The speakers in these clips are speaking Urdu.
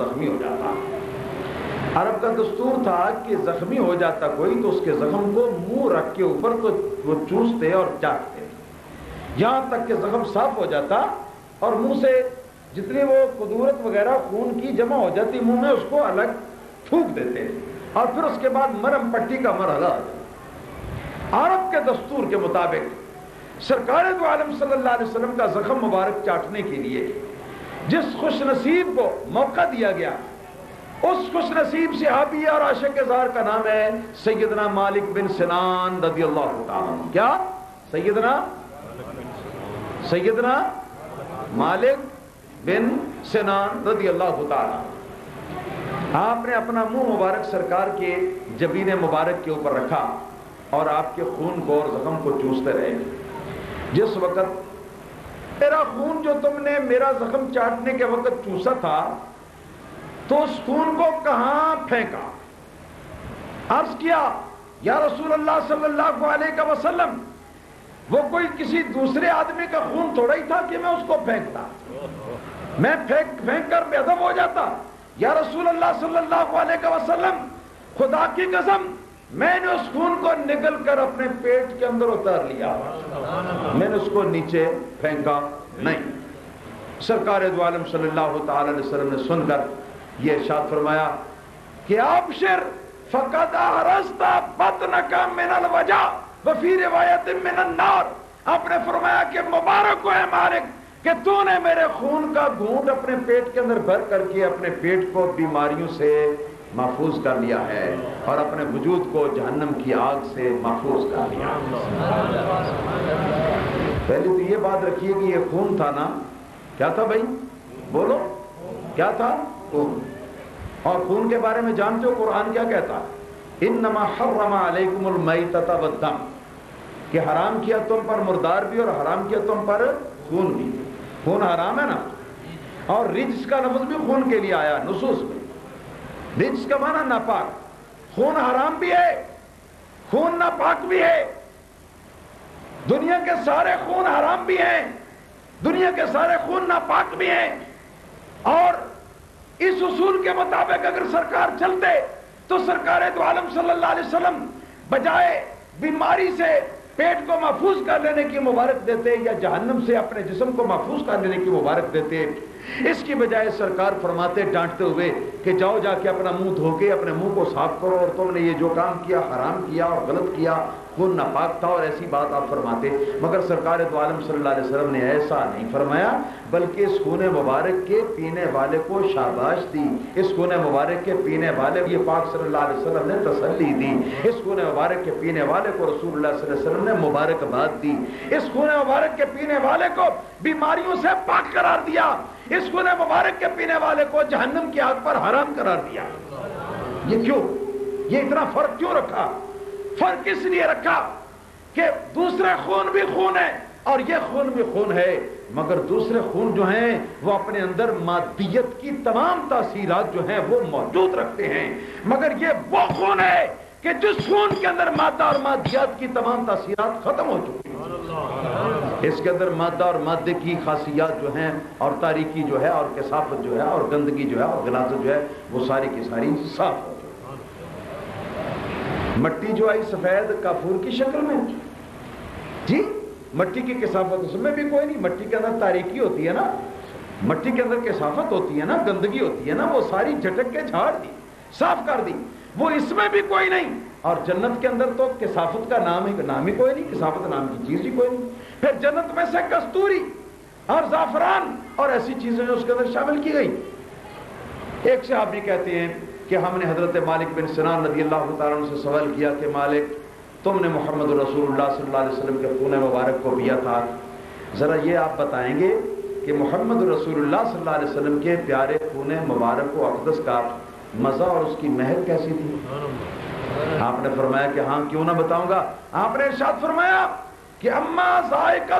زخمی ہو جاتا. عرب کا دستور تھا کہ زخمی ہو جاتا کوئی تو اس کے زخم کو منہ رکھ کے اوپر تو وہ چوستے اور چاٹتے یہاں تک کہ زخم صاف ہو جاتا اور منہ سے جتنی وہ قدورت وغیرہ خون کی جمع ہو جاتی منہ میں اس کو الگ پھونک دیتے اور پھر اس کے بعد مرہم پٹی کا مرحلہ آ جاتا. عرب کے دستور کے مطابق سرکار دو عالم صلی اللہ علیہ وسلم کا زخم مبارک چاٹنے کے لیے جس خوش نصیب کو موقع دیا گیا اس خوش نصیب صحابی اور عاشق زار کا نام ہے سیدنا مالک بن سنان رضی اللہ تعالیٰ. کیا سیدنا مالک بن سنان رضی اللہ تعالیٰ. آپ نے اپنا منہ مبارک سرکار کے جبین مبارک کے اوپر رکھا اور آپ کے خون کو اور زخم کو چوستے رہے. جس وقت میرا خون جو تم نے میرا زخم چاٹنے کے وقت چوسا تھا تو اس خون کو کہاں پھینکا؟ عرض کیا یا رسول اللہ صلی اللہ علیہ وسلم وہ کوئی کسی دوسرے آدمی کا خون تھوڑا ہی تھا کہ میں اس کو پھینکتا، میں پھینک کر بے ادب ہو جاتا. یا رسول اللہ صلی اللہ علیہ وسلم خدا کی قسم میں نے اس خون کو نگل کر اپنے پیٹ کے اندر اتار لیا، میں نے اس کو نیچے پھینکا نہیں. سرکار دو عالم صلی اللہ تعالی علیہ وسلم نے سن کر یہ ارشاد فرمایا کہ ابشر فقد احرزت بطنک من الوجع وفی روایت من النار. آپ نے فرمایا کہ مبارک ہو اے مالک کہ تو نے میرے خون کا گھونٹ اپنے پیٹ کے اندر بھر کر کے اپنے پیٹ کو بیماریوں سے محفوظ کر لیا ہے اور اپنے وجود کو جہنم کی آگ سے محفوظ کر لیا. پہلے تو یہ بات رکھیے کہ یہ خون تھا نا، کیا تھا بھائی؟ بولو کیا تھا؟ خون. اور خون کے بارے میں جانتے ہو قرآن کیا کہتا؟ انما حرم علیکم المیتۃ والدم، کہ حرام کیا تم پر مردار بھی اور حرام کیا تم پر خون بھی. خون حرام ہے نا، اور رجس کا لفظ بھی خون کے لیے آیا نصوص میں. رجس کا معنی ناپاک، خون حرام بھی ہے خون ناپاک بھی ہے. دنیا کے سارے خون حرام بھی ہیں، دنیا کے سارے خون ناپاک بھی ہیں. اور اس اصول کے مطابق اگر سرکار چلتے تو سرکار دو عالم صلی اللہ علیہ وسلم بجائے بیماری سے پیٹ کو محفوظ کر لینے کی مبارک دیتے یا جہنم سے اپنے جسم کو محفوظ کر لینے کی مبارک دیتے، اس کی بجائے سرکار فرماتے ڈانٹتے ہوئے کہ جاؤ جا کے اپنا منہ دھو کے اپنے منہ کو صاف کرو اور تم نے یہ جو کام کیا حرام کیا اور غلط کیا، خون ناپاک تھا، اور ایسی بات آپ فرماتے. مگر سرکار دو عالم صلی اللہ علیہ وسلم نے ایسا نہیں فرمایا، بلکہ اس خون مبارک کے پینے والے کو شاباش دی، اس خون مبارک کے پینے والے یہ پاک صلی اللہ علیہ وسلم نے تسلی دی، اس خون مبارک کے پینے والے کو رسول اللہ صلی اللہ علیہ وسلم نے مبارکباد دی، اس خون مبارک کے پینے والے کو بیماریوں سے پاک قرار دیا، اس خون مبارک کے پینے والے کو جہنم کی آگ پر حرام قرار دیا. یہ کیوں؟ یہ اتنا فرق کیوں رکھا؟ فرق اس لیے رکھا کہ دوسرے خون بھی خون ہے اور یہ خون بھی خون ہے، مگر دوسرے خون جو ہیں وہ اپنے اندر مادیت کی تمام تاثیرات جو ہیں وہ موجود رکھتے ہیں، مگر یہ وہ خون ہے کہ جس خون کے اندر مادہ اور مادیات کی تمام تاثیرات ختم ہو چکی ہیں. اس کے اندر مادہ اور مادے کی خاصیات جو ہیں اور تاریکی جو ہے اور کثافت جو ہے اور گندگی جو ہے اور غلاظت جو ہے وہ ساری کی ساری صاف ہو. مٹی جو آئی سفید کافور کی شکل میں، جی مٹی کی کثافت اس میں بھی کوئی نہیں، مٹی کے اندر تاریکی ہوتی ہے نا، مٹی کے اندر کثافت ہوتی ہے نا، گندگی ہوتی ہے نا، وہ ساری جھٹک کے جھاڑ دی، صاف کر دی، وہ اس میں بھی کوئی نہیں. اور جنت کے اندر تو کثافت کا نام ہی کوئی نہیں، کثافت نام کی چیز ہی کوئی نہیں. پھر جنت میں سے کستوری اور زعفران اور ایسی چیزیں جو اس کے اندر شامل کی گئی. ایک صحابی کہتے ہیں کہ ہم نے حضرت مالک بن سنان رضی اللہ تعالیٰ عنہ سے سوال کیا کہ مالک تم نے محمد رسول اللہ صلی اللہ علیہ وسلم کے خون مبارک کو پیا تھا، ذرا یہ آپ بتائیں گے کہ محمد رسول اللہ صلی اللہ علیہ وسلم کے پیارے خون مبارک و اقدس کا مزہ اور اس کی مہک کیسی تھی؟ آپ نے فرمایا کہ ہاں کیوں نہ بتاؤں گا. آپ نے ارشاد فرمایا کہ اما ذائقہ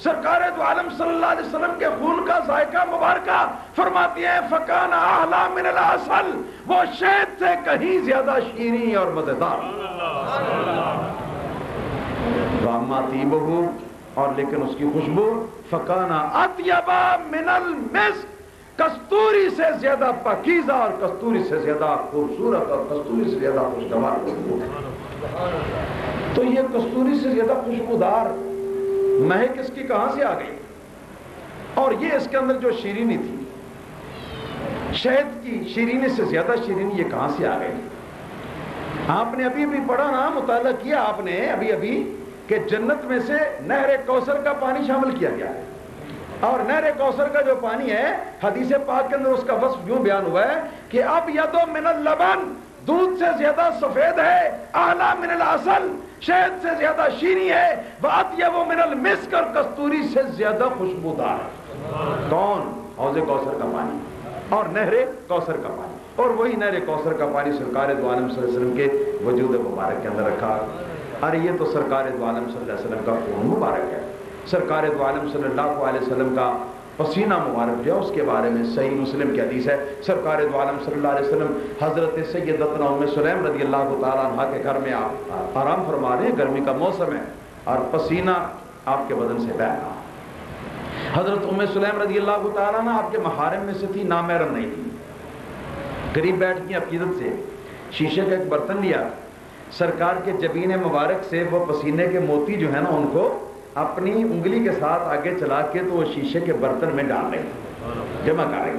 سرکار دو عالم صلی اللہ علیہ وسلم کے خون کا ذائقہ مبارکہ فرماتی ہے فکان احلی من العسل، وہ شہد سے کہیں زیادہ شیریں اور مزیدار. واما طیبہ، اور لیکن اس کی خوشبو فکان اطیب من المسک، کستوری سے زیادہ پاکیزہ اور کستوری سے زیادہ خوبصورت اور کستوری سے زیادہ خوشگوار خوشبو ہے۔ تو یہ کستوری سے زیادہ خوشبودار مہک اس کی کہاں سے آ گئی؟ اور یہ اس کے اندر جو شیرینی تھی، شہد کی شیرینی سے زیادہ شیرینی، یہ کہاں سے آ گئی؟ آپ نے ابھی پڑھا نا، مطالعہ کیا آپ نے ابھی کہ جنت میں سے نہر کوثر کا پانی شامل کیا گیا ہے، اور نہر کوثر کا جو پانی ہے حدیث پاک کے اندر اس کا وصف یوں بیان ہوا ہے کہ اب یدو من اللبن، دودھ سے زیادہ سفید ہے، اعلیٰ من العسل، شہد سے زیادہ شیریں ہے، واطیب من المسک، اور کستوری سے زیادہ خوشبودار ہے۔ کون؟ حوض کوثر کا پانی اور نہر کوثر کا پانی، اور وہی نہر کوثر کا پانی سرکار دو عالم صلی اللہ علیہ وسلم کے وجود مبارک کے اندر رکھا۔ ارے یہ تو سرکار دو عالم صلی اللہ علیہ وسلم کا خون مبارک ہے، سرکار دو عالم صلی اللہ علیہ وسلم کا پسینہ مبارک جو اس کے بارے میں صحیح مسلم کی حدیث ہے، سرکار دو عالم صلی اللہ علیہ وسلم حضرت سیدتنا ام سلیم رضی اللہ تعالیٰ عنہ کے گھر میں آپ آرام فرما رہے ہیں، گرمی کا موسم ہے اور پسینہ آپ کے بدن سے بہہ رہا۔ حضرت ام سلیم رضی اللہ تعالیٰ عنہ آپ کے محارم میں سے تھی، نامحرم نہیں تھی، قریب بیٹھ کی عقیدت سے شیشے کا ایک برتن لیا، سرکار کے جبین مبارک سے وہ پسینے کے موتی جو ہے نا ان کو اپنی انگلی کے ساتھ آگے چلا کے تو وہ شیشے کے برتن میں ڈال رہی، جمع کر رہی۔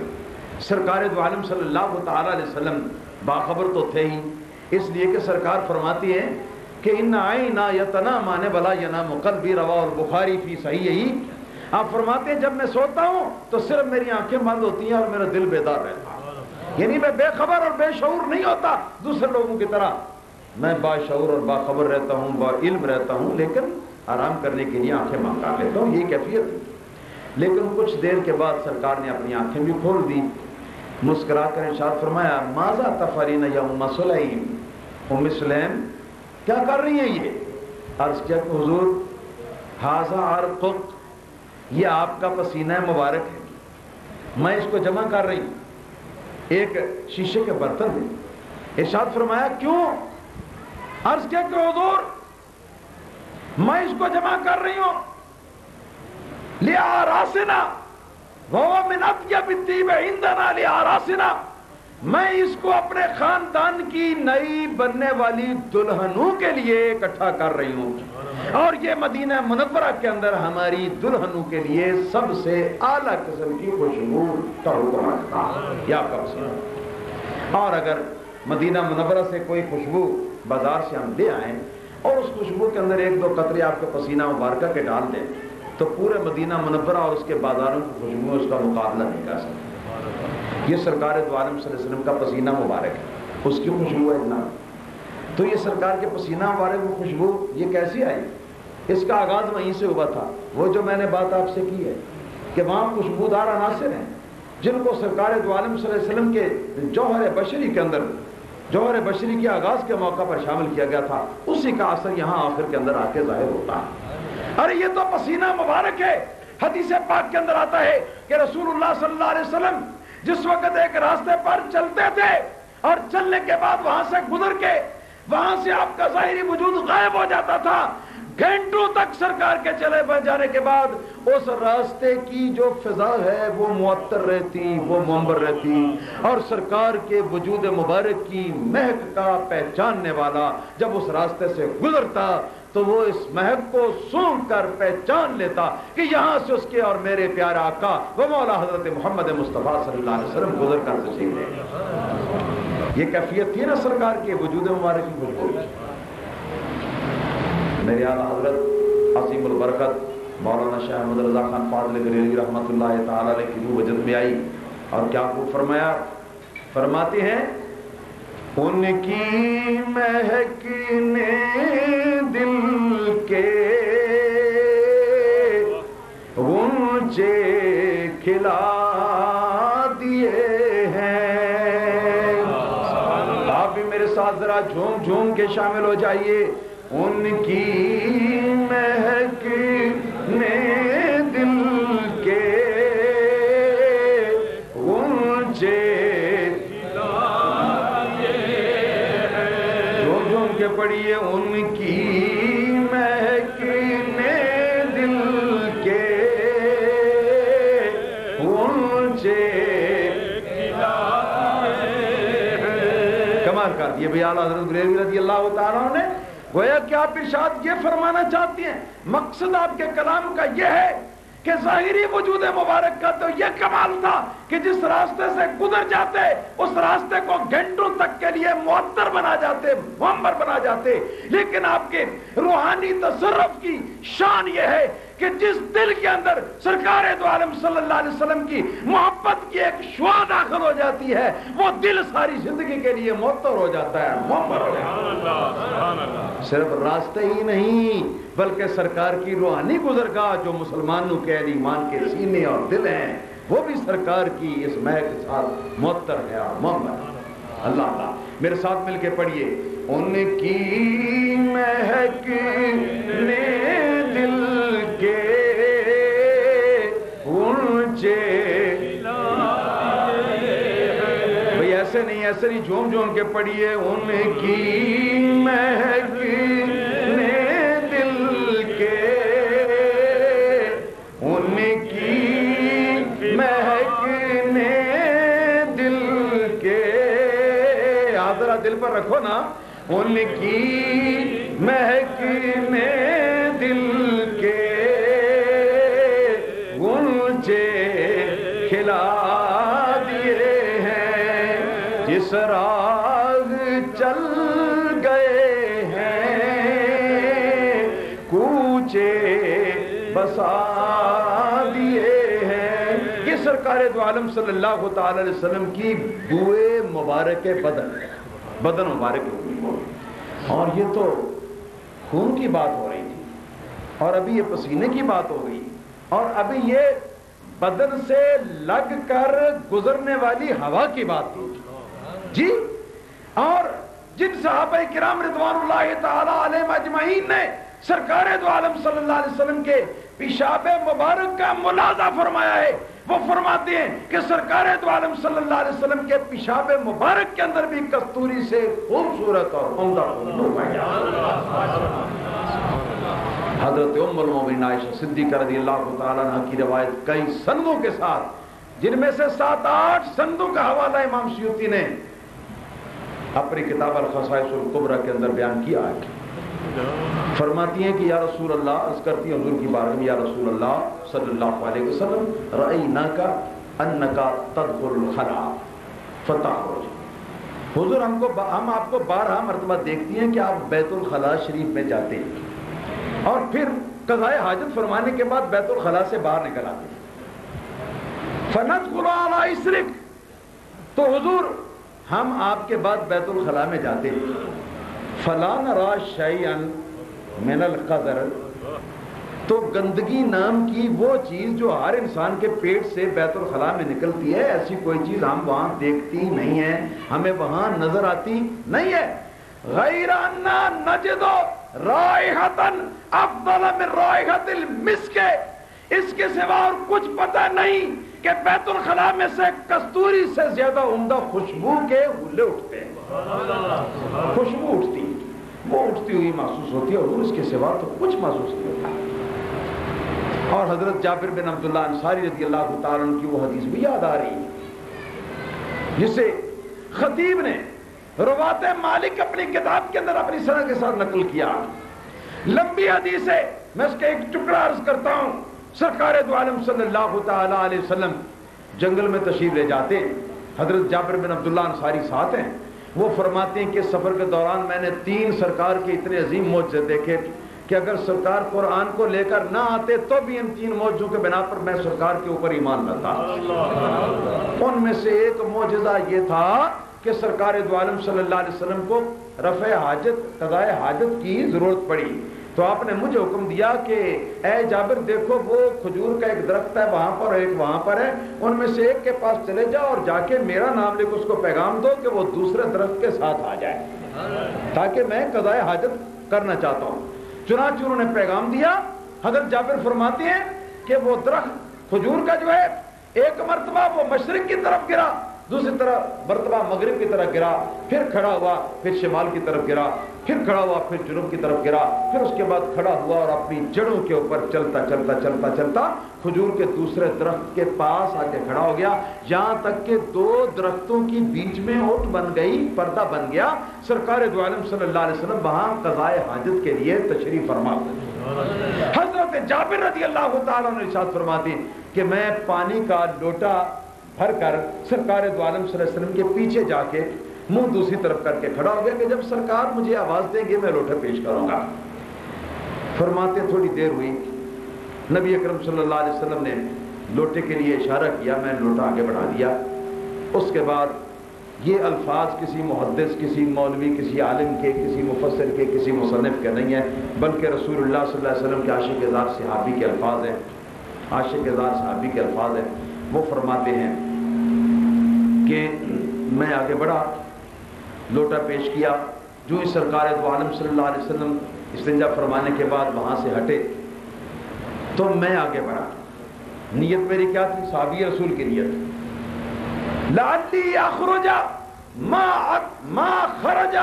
سرکار دو عالم صلی اللہ تعالیٰ علیہ وسلم باخبر تو تھے ہی، اس لیے کہ سرکار فرماتی ہے کہ ان عینا یتنامان ولا ینام قلبی، رواہ البخاری فی صحیحہ۔ آپ فرماتے ہیں جب میں سوتا ہوں تو صرف میری آنکھیں بند ہوتی ہیں اور میرا دل بیدار رہتا ہے، یعنی میں بے خبر اور بے شعور نہیں ہوتا دوسرے لوگوں کی طرح، میں باشعور اور باخبر رہتا ہوں، با علم رہتا ہوں، لیکن آرام کرنے کے لیے آنکھیں بند کر لیتا ہوں، یہ کیفیت ہے۔ لیکن کچھ دیر کے بعد سرکار نے اپنی آنکھیں بھی کھول دی، مسکرا کر ارشاد فرمایا ماذا تفعلین یا ام سلیم، ام سلیم کیا کر رہی ہیں؟ یہ عرض کیا کہ حضور ھذا عرقک، یہ آپ کا پسینہ مبارک ہے، میں اس کو جمع کر رہی ہوں ایک شیشے کے برتن میں۔ ارشاد فرمایا کیوں؟ عرض کیا کہ حضور میں اس کو جمع کر رہی ہوں لِآرَاسِنَا وَهُوَ مِنْ أَطْيَبِ الطِّيبِ عِنْدَنَا لِآرَاسِنَا، میں اس کو اپنے خاندان کی نئی بننے والی دلہنوں کے لیے اکٹھا کر رہی ہوں، اور یہ مدینہ منورہ کے اندر ہماری دلہنوں کے لیے سب سے اعلیٰ قسم کی خوشبو کا حکم رکھتا ہے، یہ آپ کا پسینہ۔ اور اگر مدینہ منورہ سے کوئی خوشبو بازار سے ہم لے آئیں اور اس خوشبو کے اندر ایک دو قطرے آپ کے پسینہ مبارکہ کے ڈال دیں تو پورے مدینہ منورہ اور اس کے بازاروں کی خوشبو اس کا مقابلہ نہیں کر سکتی۔ یہ سرکار دو عالم صلی اللہ علیہ وسلم کا پسینہ مبارک ہے، اس کی خوشبو ہے اتنا۔ تو یہ سرکار کے پسینہ مبارک کی خوشبو یہ کیسی آئی؟ اس کا آغاز وہیں سے ہوا تھا، وہ جو میں نے بات آپ سے کی ہے کہ وہاں خوشبودار عناصر ہیں جن کو سرکار دو عالم صلی اللہ علیہ وسلم کے جوہر بشری کے اندر، جوہر بشری کے آغاز کے موقع پر شامل کیا گیا تھا، اسی کا اثر یہاں آخر کے اندر آ کے ظاہر ہوتا ہے۔ ارے یہ تو پسینہ مبارک ہے، حدیث پاک کے اندر آتا ہے کہ رسول اللہ صلی اللہ علیہ وسلم جس وقت ایک راستے پر چلتے تھے اور چلنے کے بعد وہاں سے گزر کے وہاں سے آپ کا ظاہری وجود غائب ہو جاتا تھا، گھنٹوں تک سرکار کے چلے بہ جانے کے بعد اس راستے کی جو فضا ہے وہ معطر رہتی، وہ منور رہتی، اور سرکار کے وجود مبارک کی مہک کا پہچاننے والا جب اس راستے سے گزرتا تو وہ اس مہک کو سونگھ کر پہچان لیتا کہ یہاں سے اس کے اور میرے پیارے آقا وہ مولا حضرت محمد مصطفیٰ صلی اللہ علیہ وسلم گزر کر تشریف لے گئے۔ یہ کیفیت تھی نا سرکار کے وجود مبارک کی خوشبو۔ میرے اعلیٰ حضرت عظیم البرکت مولانا شاہ احمد رضا خان فاضل بریلوی رحمۃ اللہ تعالی علیہ کی روح وجد میں آئی اور کیا خوب فرمایا، فرماتے ہیں ان کی مہک نے دل کے غنچے کھلا دیے ہیں۔ آپ بھی میرے ساتھ ذرا جھوم جھوم کے شامل ہو جائیے۔ ان کی مہک نے دل کے غنچے کے پڑھیے، ان کی مہک نے دل کے غنچے استعمال کر دیے بھئی اعلیٰ حضرت بریلوی رضی اللہ تعالیٰ عنہ نے. گویا کہ آپ ارشاد یہ فرمانا چاہتی ہیں، مقصد آپ کے کلام کا یہ ہے کہ ظاہری وجود مبارک کا تو یہ کمال تھا کہ جس راستے سے گزر جاتے اس راستے کو گھنٹوں تک کے لیے معطر بنا جاتے، معمر بنا جاتے. لیکن آپ کے روحانی تصرف کی شان یہ ہے کہ جس دل کے اندر سرکار دو عالم صلی اللہ علیہ وسلم کی محبت کی ایک شعاع داخل ہو جاتی ہے، وہ دل ساری زندگی کے لیے معطر ہو جاتا ہے، معمر ہو جاتا ہے. صرف راستے ہی نہیں بلکہ سرکار کی روحانی گزرگاہ جو مسلمانوں کے ایمان کے سینے اور دل ہیں وہ بھی سرکار کی اس مہک کے ساتھ معطر ہے اور معمر. اللہ اللہ میرے ساتھ مل کے پڑھیے. ان کی مہک نے دل کے اونچے، بھئی ایسے نہیں، ایسے نہیں، جھوم جھوم کے پڑھیے. ان کی مہک نے دل کے، ان کی مہک نے دل کے، ذرا دل پر رکھو نا. ان کی مہک نے دل کے گنچے کھلا دیے ہیں، جس راہ چل گئے ہیں کوچے بسا دیے ہیں. یہ سرکار دو عالم صلی اللہ تعالی علیہ وسلم کی بوئے مبارک بدن مبارک ہوئی. اور یہ تو خون کی بات ہو رہی تھی، اور ابھی یہ پسینے کی بات ہو گئی، اور ابھی یہ بدن سے لگ کر گزرنے والی ہوا کی بات تھی جی. اور جن صحابہ کرام رضوان اللہ تعالی علیہم اجمعین نے سرکار دو عالم صلی اللہ علیہ وسلم کے پیشاب مبارک کا ملاحظہ فرمایا ہے، وہ فرماتے ہیں کہ سرکار دو عالم صلی اللہ علیہ وسلم کے پیشاب مبارک کے اندر بھی کستوری سے خوبصورت اور عمدہ خوشبو پائی جاتی ہے. حضرت ام المومنین عائشہ صدیقہ رضی اللہ تعالیٰ عنہ کی روایت کئی سندوں کے ساتھ، جن میں سے 7-8 سندوں کا حوالہ امام سیوطی نے اپنی کتاب الخصائص الکبریٰ کے اندر بیان کیا ہے. فرماتی ہیں کہ یا رسول اللہ، عرض کرتی ہیں حضور کی بارگاہ میں، یا رسول اللہ صلی اللہ علیہ وسلم، رأیناک انک تدخل الخلاء فتخرج. حضور ہم آپ کو بارہا مرتبہ دیکھتی ہیں کہ آپ بیت الخلاء شریف میں جاتے ہیں اور پھر قضاء حاجت فرمانے کے بعد بیت الخلاء سے باہر نکل آتے ہیں. فندخل علی اسرک، تو حضور ہم آپ کے بعد بیت الخلاء میں جاتے ہیں. فلا نرى شيئا من القذر، تو گندگی نام کی وہ چیز جو ہر انسان کے پیٹ سے بیت الخلاء میں نکلتی ہے، ایسی کوئی چیز ہم وہاں دیکھتی نہیں ہے، ہمیں وہاں نظر آتی نہیں ہے. غیر اننا نجد رائحۃ افضل من رائحۃ المسک، اس کے سوا اور کچھ پتہ نہیں کہ بیت الخلاء میں سے کستوری سے زیادہ عمدہ خوشبو کے حلے اٹھتے ہیں. خوشبو اٹھتی، وہ اٹھتی ہوئی محسوس ہوتی ہے، اور اس کے سوا تو کچھ محسوس نہیں ہوتا. اور حضرت جابر بن عبداللہ انصاری رضی اللہ تعالیٰ عنہ کی وہ حدیث بھی یاد آ رہی ہے جسے خطیب نے روات مالک اپنی کتاب کے اندر اپنی سند کے ساتھ نقل کیا. لمبی حدیث ہے، میں اس کا ایک ٹکڑا عرض کرتا ہوں. سرکار دو عالم صلی اللہ تعالی علیہ وسلم جنگل میں تشریف لے جاتے ہیں، حضرت جابر بن عبداللہ انصاری ساتھ ہیں. وہ فرماتے ہیں کہ سفر کے دوران میں نے 3 سرکار کے اتنے عظیم معجزے دیکھے کہ اگر سرکار قرآن کو لے کر نہ آتے تو بھی ان 3 معجزوں کے بنا پر میں سرکار کے اوپر ایمان لاتا. ان میں سے ایک معجزہ یہ تھا کہ سرکار دو عالم صلی اللہ علیہ وسلم کو رفع حاجت، قضاء حاجت کی ضرورت پڑی، تو آپ نے مجھے حکم دیا کہ اے جابر دیکھو وہ کھجور کا ایک درخت ہے وہاں پر، ایک وہاں پر ہے، ان میں سے ایک کے پاس چلے جاؤ اور جا کے میرا نام لے کے اس کو پیغام دو کہ وہ دوسرے درخت کے ساتھ آ جائے تاکہ میں قضاء حاجت کرنا چاہتا ہوں. چنانچہ انہوں نے پیغام دیا. حضرت جابر فرماتے ہیں کہ وہ درخت کھجور کا جو ہے ایک مرتبہ وہ مشرق کی طرف گرا، دوسری طرف مرتبہ مغرب کی طرف گرا، پھر کھڑا ہوا، پھر شمال کی طرف گرا، پھر کھڑا ہوا، پھر جنوب کی طرف گرا، پھر اس کے بعد کھڑا ہوا اور اپنی جڑوں کے اوپر چلتا چلتا چلتا چلتا کھجور کے دوسرے درخت کے پاس آ کے کھڑا ہو گیا، یہاں تک کہ دو درختوں کی بیچ میں اوٹ بن گئی، پردہ بن گیا۔ سرکار دو عالم صلی اللہ علیہ وسلم وہاں قضائے حاجت کے لیے تشریف فرما۔ حضرت جابر رضی اللہ تعالیٰ عنہ ارشاد فرماتے ہیں کہ میں پانی کا لوٹا بھر کر سرکار دو عالم صلی اللہ علیہ وسلم کے پیچھے جا کے منہ دوسری طرف کر کے کھڑا ہو گیا کہ جب سرکار مجھے آواز دیں گے میں لوٹا پیش کروں گا۔ فرماتے تھوڑی دیر ہوئی، نبی اکرم صلی اللہ علیہ وسلم نے لوٹے کے لیے اشارہ کیا، میں لوٹا آگے بڑھا دیا۔ اس کے بعد یہ الفاظ کسی محدث، کسی مولوی، کسی عالم کے، کسی مفسر کے، کسی مصنف کے نہیں ہیں، بلکہ رسول اللہ صلی اللہ علیہ وسلم کے عاشق ذات صحابی کے الفاظ ہیں، عاشق ذات صحابی کے الفاظ ہیں۔ وہ فرماتے ہیں کہ میں آگے بڑھا، لوٹا پیش کیا، جو اس سرکار دو عالم صلی اللہ علیہ وسلم استنجا فرمانے کے بعد وہاں سے ہٹے تو میں آگے بڑھا۔ نیت میری کیا تھی؟ صحابی رسول کی نیت، لعلی اخرج ما خرج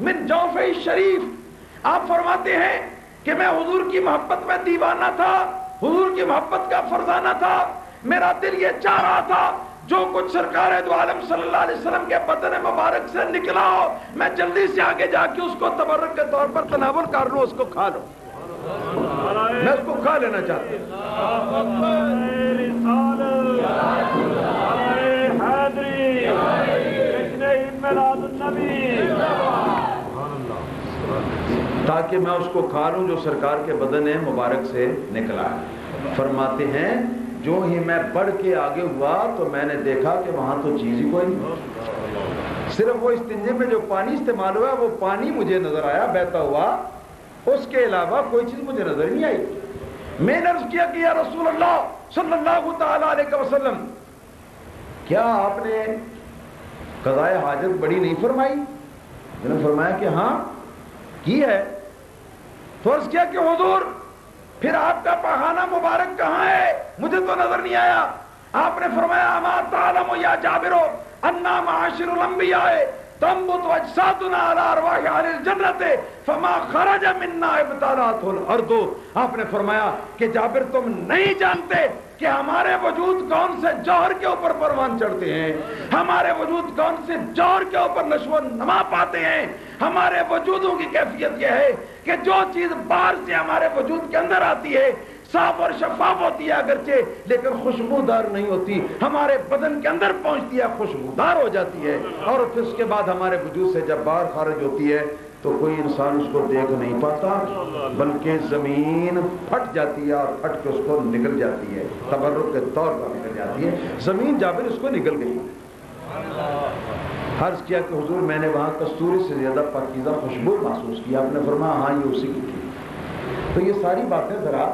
من جوف شریف۔ آپ فرماتے ہیں کہ میں حضور کی محبت میں دیوانہ تھا، حضور کی محبت کا فرزانہ تھا، میرا دل یہ چاہ رہا تھا جو کچھ سرکار دو عالم صلی اللہ علیہ وسلم کے بدن مبارک سے نکلا ہو میں جلدی سے آگے جا کے اس کو تبرک کے طور پر تناول کر لوں، اس کو کھا لوں، میں اس کو کھا لینا چاہتا ہوں۔ تاکہ میں اس کو کھا لوں جو سرکار کے بدن مبارک سے نکلا ہے۔ فرماتے ہیں جو ہی میں بڑھ کے آگے ہوا تو میں نے دیکھا کہ وہاں تو چیز ہی کوئی نہیں، صرف وہ استنجے میں جو پانی استعمال ہوا وہ پانی مجھے نظر آیا بہتا ہوا، اس کے علاوہ کوئی چیز مجھے نظر نہیں آئی۔ میں نے عرض کیا کہ یا رسول اللہ صلی اللہ تعالیٰ علیہ وسلم، کیا آپ نے قضائے حاجت بڑی نہیں فرمائی؟ میں نے فرمایا کہ ہاں کی ہے۔ تو عرض کیا کہ حضور پھر آپ کا پاخانہ مبارک کہاں ہے؟ مجھے تو نظر نہیں آیا۔ آپ نے فرمایا اما تعلم یا جابر انا معاشر الانبیاء تنبت اجسادنا علی ارواح اہل الجنت فما خرج منا ابتلات الارض۔ آپ نے فرمایا کہ جابر تم نہیں جانتے کہ ہمارے وجود کون سے جوہر کے اوپر پروان چڑھتے ہیں، ہمارے وجود کون سے جوہر کے اوپر نشو و نما پاتے ہیں۔ ہمارے وجودوں کی کیفیت یہ ہے کہ جو چیز باہر سے ہمارے وجود کے اندر آتی ہے صاف اور شفاف ہوتی ہے اگرچہ، لیکن خوشبودار نہیں ہوتی، ہمارے بدن کے اندر پہنچتی ہے خوشبودار ہو جاتی ہے، اور پھر اس کے بعد ہمارے وجود سے جب باہر خارج ہوتی ہے تو کوئی انسان اس کو دیکھ نہیں پاتا، بلکہ زمین پھٹ جاتی ہے اور پھٹ کے اس کو نگل جاتی ہے، تبرک کے طور پر نگل جاتی ہے۔ زمین جابر اس کو نگل گئی۔ عرض کیا کہ حضور میں نے وہاں کستوری سے زیادہ پاکیزہ خوشبو محسوس کیا۔ آپ نے فرمایا ہاں یہ اسی کی تھی۔ تو یہ ساری باتیں ذرا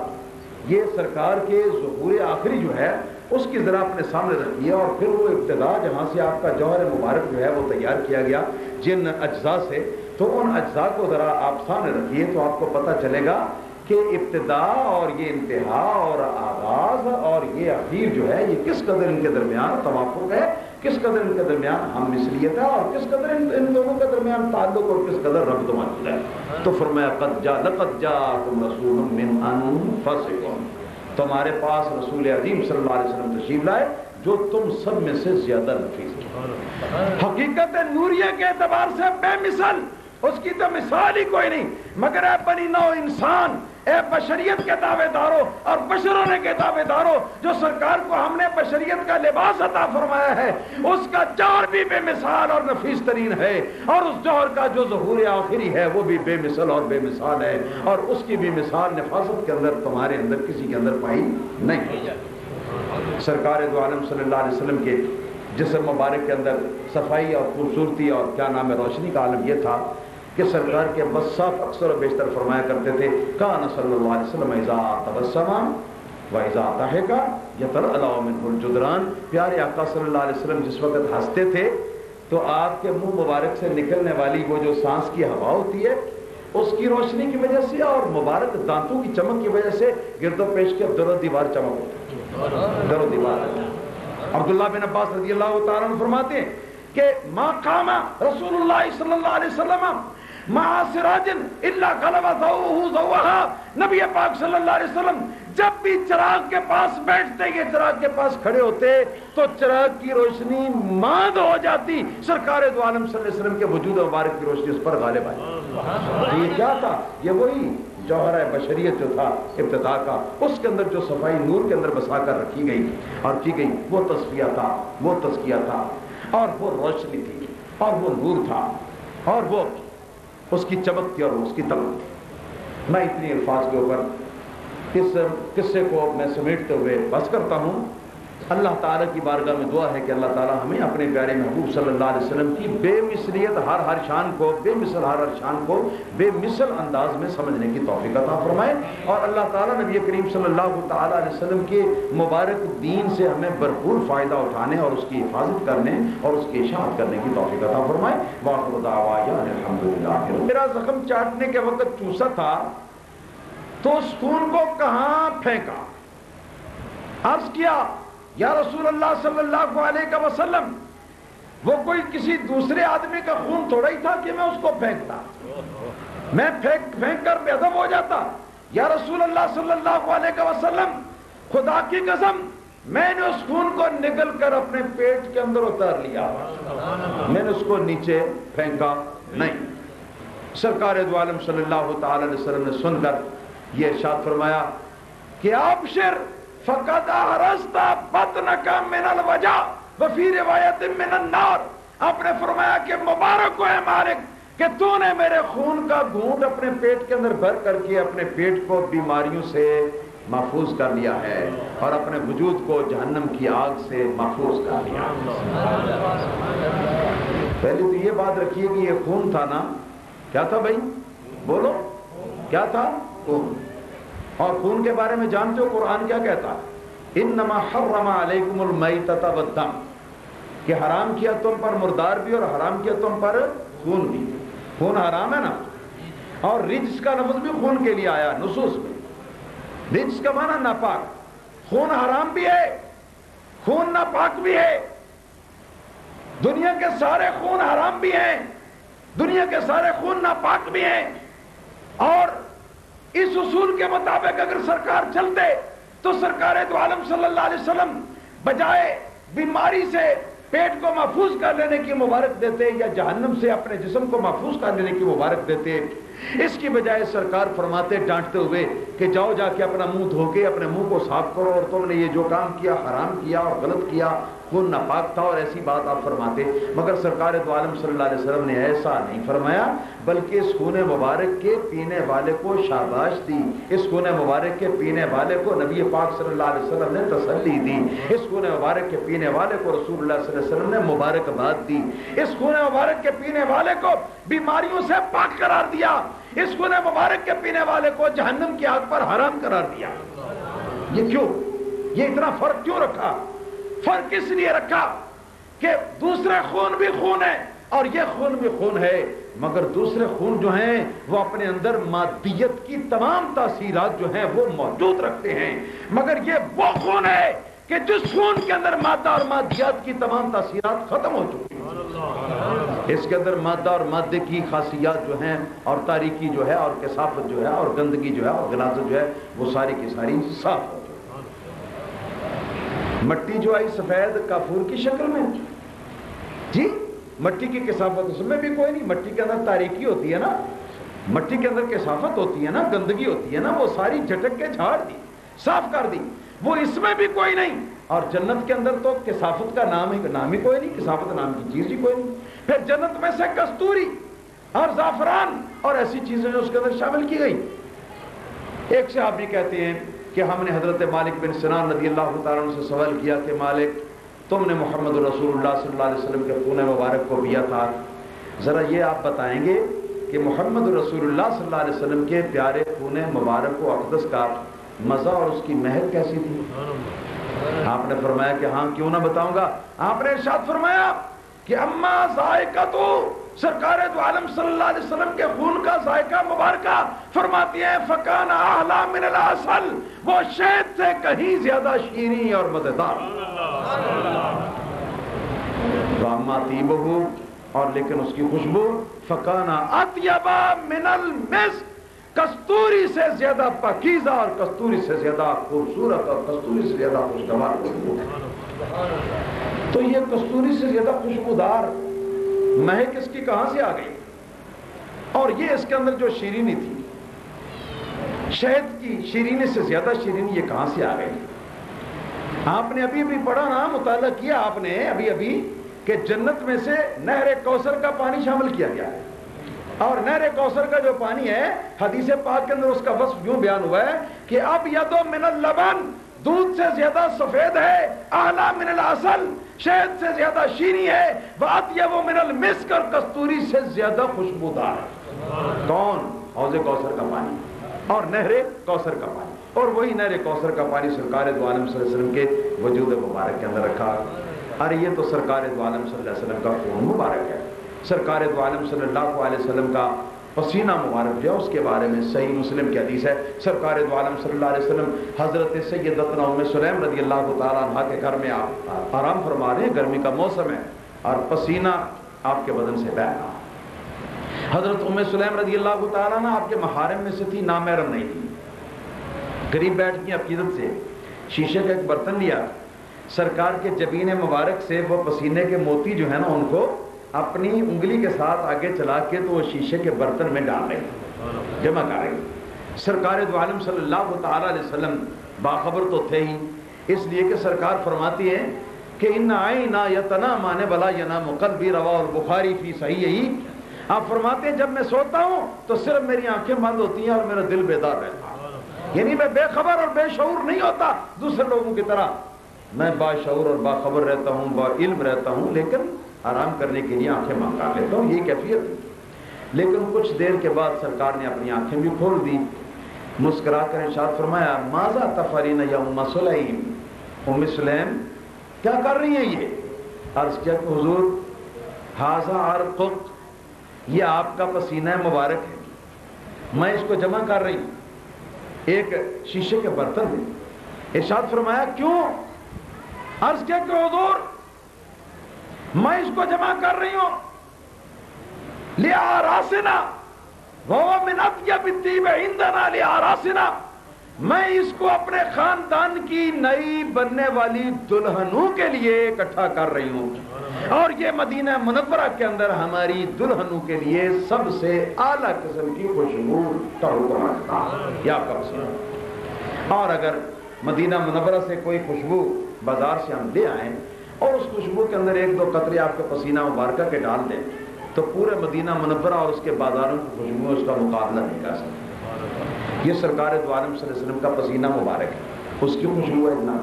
یہ سرکار کے ظہور آخری جو ہے اس کی ذرا اپنے سامنے رکھیے، اور پھر وہ ابتدا جہاں سے آپ کا جوہر مبارک جو ہے وہ تیار کیا گیا جن اجزاء سے، تو ان اجزاء کو ذرا آپ سامنے رکھیے تو آپ کو پتہ چلے گا کہ ابتدا اور یہ انتہا اور آغاز اور یہ اخیر جو ہے یہ کس قدر ان کے درمیان توافق ہے، کس قدر ان کے درمیان ہم مثلیت ہے، اور کس قدر ان دونوں کے درمیان تعلق اور کس قدر ربط و معلوم ہے۔ تو فرمایا لقد جاءکم رسول من انفسکم، تمہارے پاس رسول عظیم صلی اللہ علیہ وسلم تشریف لائے جو تم سب میں سے زیادہ نفیس ہے، حقیقت نوریہ کے اعتبار سے بے مثل، اس کی تو مثال ہی کوئی نہیں، مگر اے بنی نو انسان، اے بشریت کے دعوے داروں اور بشر ہونے کے دعوے داروں، جو سرکار کو ہم نے بشریت کا لباس عطا فرمایا ہے اس کا جوہر بھی بے مثال اور نفیس ترین ہے، اور اس جوہر کا جو ظہور آخری ہے وہ بھی بے مثل اور بے مثال ہے، اور اس کی بھی مثال نفاست کے اندر تمہارے اندر کسی کے اندر پائی نہیں۔ سرکار دو عالم صلی اللہ علیہ وسلم کے جسم مبارک کے اندر صفائی اور خوبصورتی اور کیا نام ہے روشنی کا عالم یہ تھا کہ سرکار کے بصاف اکثر و بیشتر فرمایا کرتے تھے کان صلی اللہ علیہ وسلم اذا تبسم و اذا ضحک یتلألأ منہ الجدران۔ پیارے آقا صلی اللہ علیہ وسلم جس وقت ہنستے تھے تو آپ کے منہ مبارک سے نکلنے والی وہ جو سانس کی ہوا ہوتی ہے اس کی روشنی کی وجہ سے اور مبارک دانتوں کی چمک کی وجہ سے گرد و پیش کے در و دیوار چمک ہوتا ہے، در و دیوار عبداللہ بن عباس رضی اللہ تعالیٰ عنہ فرماتے ہیں کہ ما قام رسول اللہ صلی اللہ علیہ وسلم مع سراج الا غلب ضوءه ضوءها، نبی پاک صلی اللہ علیہ وسلم جب بھی چراغ کے پاس بیٹھتے، یہ چراغ کے پاس کھڑے ہوتے تو چراغ کی روشنی ماند ہو جاتی، سرکار دو عالم صلی اللہ علیہ وسلم کے وجود مبارک کی روشنی اس پر غالب آئی۔ یہ کیا تھا؟ یہ وہی جوہر بشریت جو تھا ابتدا کا، اس کے اندر جو صفائی نور کے اندر بسا کر رکھی گئی اور کی گئی، وہ تصفیہ تھا، وہ تزکیہ تھا، اور وہ روشنی تھی، اور وہ نور تھا، اور وہ اس کی چمک تھی اور اس کی تمک تھی۔ میں اتنی الفاظ کے اوپر اس قصے کو میں سمیٹتے ہوئے بس کرتا ہوں۔ اللہ تعالیٰ کی بارگاہ میں دعا ہے کہ اللہ تعالیٰ ہمیں اپنے پیارے محبوب صلی اللہ علیہ وسلم کی بے مثلیت ہر شان کو، بے مثل ہر شان کو بے مثل انداز میں سمجھنے کی توفیق عطا فرمائے، اور اللہ تعالیٰ نبی کریم صلی اللہ تعالیٰ علیہ وسلم کے مبارک دین سے ہمیں بھرپور فائدہ اٹھانے اور اس کی حفاظت کرنے اور اس کی اشاعت کرنے کی توفیق عطا فرمائے۔ وآخر دعوانا الحمدللہ۔ میرا زخم چاٹنے کے وقت چوسا تھا تو اس خون کو کہاں پھینکا؟ عرض کیا یا رسول اللہ صلی اللہ علیہ وسلم، وہ کوئی کسی دوسرے آدمی کا خون تھوڑا ہی تھا کہ میں اس کو پھینکتا، میں پھینک کر بے ادب ہو جاتا۔ یا رسول اللہ صلی اللہ علیہ وسلم، خدا کی قسم میں نے اس خون کو نگل کر اپنے پیٹ کے اندر اتار لیا، میں نے اس کو نیچے پھینکا نہیں۔ سرکار دو عالم صلی اللہ تعالی علیہ وسلم نے سن کر یہ ارشاد فرمایا کہ ابشر فقد احرزت بطنک من الوجع وفی روایت من النار، آپ نے فرمایا کہ مبارک ہو اے مالک کہ تو نے میرے خون کا گھونٹ اپنے پیٹ کے اندر بھر کر کے اپنے پیٹ کو بیماریوں سے محفوظ کر لیا ہے اور اپنے وجود کو جہنم کی آگ سے محفوظ کر لیا۔ پہلے تو یہ بات رکھیے کہ یہ خون تھا نا، کیا تھا بھائی؟ بولو کیا تھا؟ خون۔ اور خون کے بارے میں جانتے ہو قرآن کیا کہتا ہے؟ انما حرم علیکم المیتۃ والدم، کہ حرام کیا تم پر مردار بھی اور حرام کیا تم پر خون بھی۔ خون حرام ہے نا، اور رجس کا لفظ بھی خون کے لیے آیا نصوص میں۔ رجس کا معنی ناپاک، خون حرام بھی ہے، خون ناپاک بھی ہے۔ دنیا کے سارے خون حرام بھی ہیں، دنیا کے سارے خون ناپاک بھی ہیں، اور اس اصول کے مطابق اگر سرکار چلتے تو سرکار دو عالم صلی اللہ علیہ وسلم بجائے بیماری سے پیٹ کو محفوظ کر لینے کی مبارک دیتے یا جہنم سے اپنے جسم کو محفوظ کر لینے کی مبارک دیتے، اس کی بجائے سرکار فرماتے ڈانٹتے ہوئے کہ جاؤ جا کے اپنا منہ دھو کے اپنے منہ کو صاف کرو، اور تم نے یہ جو کام کیا حرام کیا اور غلط کیا، خون ناپاک تھا، اور ایسی بات آپ فرماتے۔ مگر سرکار دو عالم صلی اللہ علیہ وسلم نے ایسا نہیں فرمایا، بلکہ اس خون مبارک کے پینے والے کو شاباش دی، اس خون مبارک کے پینے والے کو نبی پاک صلی اللہ علیہ وسلم نے تسلی دی، اس خون مبارک کے پینے والے کو رسول اللہ صلی اللہ علیہ وسلم نے مبارکباد دی، اس خون مبارک کے پینے والے کو بیماریوں سے پاک قرار دیا، اس خون مبارک کے پینے والے کو جہنم کی آگ پر حرام قرار دیا۔ یہ کیوں؟ یہ اتنا فرق کیوں رکھا؟ فرق اس لیے رکھا کہ دوسرے خون بھی خون ہے اور یہ خون بھی خون ہے، مگر دوسرے خون جو ہیں وہ اپنے اندر مادیت کی تمام تاثیرات جو ہیں وہ موجود رکھتے ہیں، مگر یہ وہ خون ہے کہ جس خون کے اندر مادہ اور مادیات کی تمام تاثیرات ختم ہو چکی ہیں۔ اس کے اندر مادہ اور مادے کی خاصیات جو ہیں اور تاریکی جو ہے اور کثافت جو ہے اور گندگی جو ہے اور غلاظت جو ہے وہ ساری کی ساری صاف ہو۔ مٹی جو آئی سفید کافور کی شکل میں، جی مٹی کی کثافت اس میں بھی کوئی نہیں، مٹی کے اندر تاریکی ہوتی ہے نا، مٹی کے اندر کثافت ہوتی ہے نا، گندگی ہوتی ہے نا، وہ ساری جھٹک کے جھاڑ دی، صاف کر دی، وہ اس میں بھی کوئی نہیں۔ اور جنت کے اندر تو کثافت کا نام ہی کوئی نہیں، کثافت نام کی چیز ہی کوئی نہیں۔ پھر جنت میں سے کستوری اور زعفران اور ایسی چیزیں جو اس کے اندر شامل کی گئی۔ ایک صحابی کہتے ہیں کہ ہم نے حضرت مالک بن سنان رضی اللہ تعالیٰ عنہ سے سوال کیا کہ مالک تم نے محمد رسول اللہ صلی اللہ علیہ وسلم کے خون مبارک کو پیا تھا، ذرا یہ آپ بتائیں گے کہ محمد رسول اللہ صلی اللہ علیہ وسلم کے پیارے خون مبارک و اقدس کا مزہ اور اس کی مہک کیسی تھی؟ آپ نے فرمایا کہ ہاں کیوں نہ بتاؤں گا۔ آپ نے ارشاد فرمایا کہ اما ذائقہ، سرکار دو عالم صلی اللہ علیہ وسلم کے خون کا ذائقہ مبارکہ فرماتی ہیں فکان احلی من العسل، وہ شہد سے کہیں زیادہ شیریں اور مزیدار۔ اما طیبہ، اور لیکن اس کی خوشبو فکانا اطیب من المسک، کستوری سے زیادہ پاکیزہ اور کستوری سے زیادہ خوبصورت اور کستوری سے زیادہ خوشگوار خوشبو ہے۔ تو یہ کستوری سے زیادہ خوشبودار مہک اس کی کہاں سے آ گئی؟ اور یہ اس کے اندر جو شیرینی تھی، شہد کی شیرینی سے زیادہ شیرینی، یہ کہاں سے آ گئی؟ آپ نے ابھی ابھی پڑھا نا، مطالعہ کیا آپ نے ابھی کہ جنت میں سے نہر کوثر کا پانی شامل کیا گیا ہے، اور نہر کوثر کا جو پانی ہے حدیث پاک کے اندر اس کا وصف یوں بیان ہوا ہے کہ ابیض من اللبن، دودھ سے زیادہ سفید ہے، اعلی من العسل، شہد سے زیادہ شیریں ہے، واطیب من المسک، اور کستوری سے زیادہ خوشبودار ہے۔ کون؟ حوض کوثر کا پانی اور نہر کوثر کا پانی، اور وہی نہر کوثر کا پانی سرکار دو عالم صلی اللہ علیہ وسلم کے وجود مبارک کے اندر رکھا۔ ارے یہ تو سرکار دو عالم صلی اللہ علیہ وسلم کا خون مبارک ہے، سرکار دو عالم صلی اللہ علیہ وسلم کا پسینہ مبارک جو ہے، اس کے بارے میں صحیح مسلم کی حدیث ہے، سرکار دو عالم صلی اللہ علیہ وسلم حضرت سیدتنا ام سلیم رضی اللہ تعالیٰ عنہ کے گھر میں آپ آرام فرما رہے ہیں، گرمی کا موسم ہے اور پسینہ آپ کے بدن سے بہہ رہا۔ حضرت ام سلیم رضی اللہ تعالیٰ عنہ آپ کے محارم میں سے تھی، نامحرم نہیں تھی، قریب بیٹھ کی عقیدت سے شیشے کا ایک برتن لیا، سرکار کے جبین مبارک سے وہ پسینے کے موتی جو ہے نا ان کو اپنی انگلی کے ساتھ آگے چلا کے تو وہ شیشے کے برتن میں ڈال رہی، جمع کر رہی۔ سرکار دو عالم صلی اللہ تعالیٰ علیہ وسلم باخبر تو تھے ہی، اس لیے کہ سرکار فرماتی ہے کہ ان عینا یتنامان ولا ینام قلبی، رواہ البخاری فی صحیحہ۔ آپ فرماتے ہیں جب میں سوتا ہوں تو صرف میری آنکھیں بند ہوتی ہیں اور میرا دل بیدار رہتا ہے، یعنی میں بے خبر اور بے شعور نہیں ہوتا دوسرے لوگوں کی طرح، میں باشعور اور باخبر رہتا ہوں، با علم رہتا ہوں، لیکن آرام کرنے کے لیے آنکھیں بند کر لیتا ہوں، یہ کیفیت ہے۔ لیکن کچھ دیر کے بعد سرکار نے اپنی آنکھیں بھی کھول دی، مسکرا کر ارشاد فرمایا ماذا تفعلین یا ام سلیم، ام سلیم کیا کر رہی ہیں؟ یہ عرض کیا کہ حضور ھذا عرقک، یہ آپ کا پسینہ مبارک ہے، میں اس کو جمع کر رہی ہوں ایک شیشے کے برتن میں۔ ارشاد فرمایا کیوں؟ عرض کیا کہ حضور میں اس کو جمع کر رہی ہوں لِآرَاسِنَا وَهُوَ مِنْ أَطْيَبِ الطِّيبِ عِنْدَنَا لِآرَاسِنَا، میں اس کو اپنے خاندان کی نئی بننے والی دلہنوں کے لیے اکٹھا کر رہی ہوں، اور یہ مدینہ منورہ کے اندر ہماری دلہنوں کے لیے سب سے اعلیٰ قسم کی خوشبو کا حکم رکھتا ہے، یہ آپ کا پسینہ۔ اور اگر مدینہ منورہ سے کوئی خوشبو بازار سے ہم لے آئیں اور اس خوشبو کے اندر ایک دو قطرے آپ کے پسینہ مبارکہ کے ڈال دیں تو پورے مدینہ منورہ اور اس کے بازاروں کی خوشبو اس کا مقابلہ نہیں کر سکتی۔ یہ سرکار دو عالم صلی اللہ علیہ وسلم کا پسینہ مبارک ہے، اس کی خوشبو ہے اتنا۔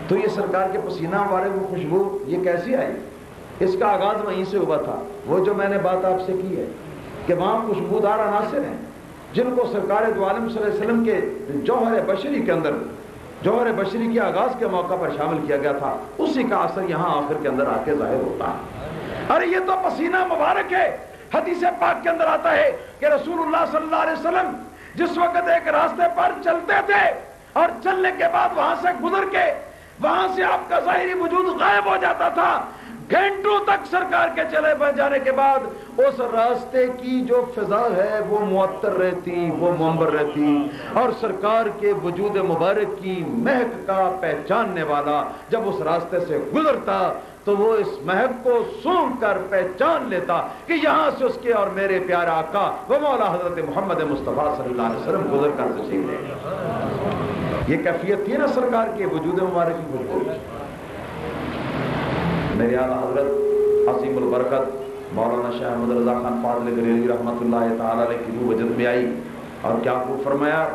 تو یہ سرکار کے پسینہ مبارک کی خوشبو یہ کیسی آئی؟ اس کا آغاز وہیں سے ہوا تھا، وہ جو میں نے بات آپ سے کی ہے کہ وہاں خوشبودار عناصر ہیں جن کو سرکار دو عالم صلی اللہ علیہ وسلم کے جوہر بشری کے اندر، جوہر بشری کے آغاز کے موقع پر شامل کیا گیا تھا، اسی کا اثر یہاں آخر کے اندر آ کے ظاہر ہوتا ہے۔ ارے یہ تو پسینہ مبارک ہے۔ حدیث پاک کے اندر آتا ہے کہ رسول اللہ صلی اللہ علیہ وسلم جس وقت ایک راستے پر چلتے تھے اور چلنے کے بعد وہاں سے گزر کے وہاں سے آپ کا ظاہری وجود غائب ہو جاتا تھا، گھنٹوں تک سرکار کے چلے بہ جانے کے بعد اس راستے کی جو فضا ہے وہ معطر رہتی، وہ منبر رہتی، اور سرکار کے وجود مبارک کی مہک کا پہچاننے والا جب اس راستے سے گزرتا تو وہ اس مہک کو سونگھ کر پہچان لیتا کہ یہاں سے اس کے اور میرے پیارے آقا و مولا حضرت محمد مصطفیٰ صلی اللہ علیہ وسلم گزر کر تشریف لے گئے۔ یہ کیفیت تھی نا سرکار کے وجود مبارک کی خوشبو۔ میرے اعلیٰ حضرت عظیم البرکت مولانا شاہ احمد رضا خان فاضل بریلوی رحمۃ اللہ تعالی علیہ کی روح وجد میں آئی اور کیا خوب فرمایا،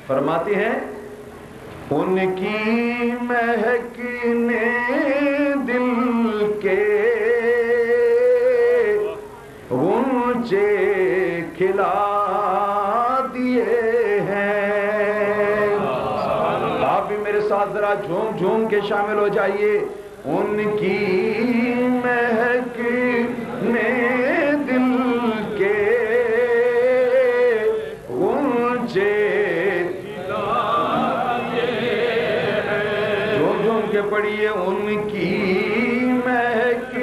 فرماتے ہیں ان کی مہک نے دل کے غنچے کھلا دیے ہیں۔ آپ بھی میرے ساتھ ذرا جھوم جھوم کے شامل ہو جائیے۔ ان کی مہک نے دل کے غنچے جھوم جھوم کے پڑھیے، ان کی مہک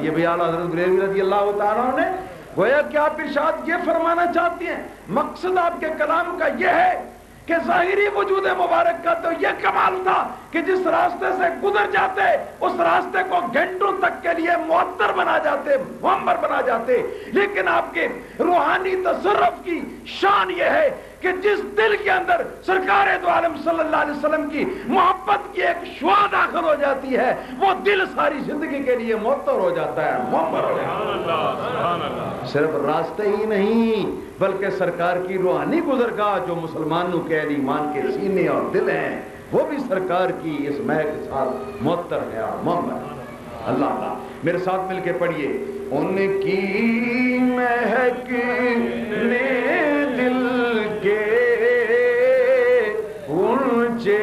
ارشاد یہ بھی اعلیٰ حضرت بریلوی رضی اللہ تعالیٰ نے گویا کہ آپ ارشاد یہ فرمانا چاہتی ہیں، مقصد آپ کے کلام کا یہ ہے کہ ظاہری وجود مبارک کا تو یہ کمال تھا کہ جس راستے سے گزر جاتے اس راستے کو گھنٹوں تک کے لیے معطر بنا جاتے، معمر بنا جاتے، لیکن آپ کے روحانی تصرف کی شان یہ ہے کہ جس دل کے اندر سرکار دو عالم صلی اللہ علیہ وسلم کی محبت کی ایک شعاع داخل ہو جاتی ہے، وہ دل ساری زندگی کے لیے معطر ہو جاتا ہے، معمر ہو جاتا ہے۔ صرف راستے ہی نہیں بلکہ سرکار کی روحانی گزرگاہ جو مسلمانوں کے ایمان کے سینے اور دل ہیں وہ بھی سرکار کی اس مہک کے ساتھ معطر ہے اور معمر ہے۔ اللہ اللہ میرے ساتھ مل کے پڑھیے، ان کی مہک نے دل کے اونچے،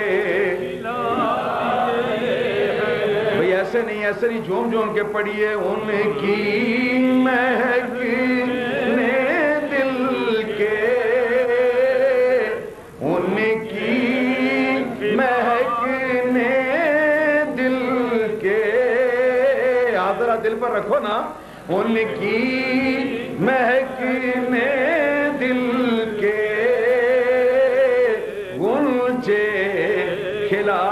بھئی ایسے نہیں جھوم جھوم کے پڑھیے، ان کی مہک نے دل کے، ان کی مہک نے دل کے، آپ ذرا دل پر رکھو نا، ان کی مہک نے دل کے گنچے کھلا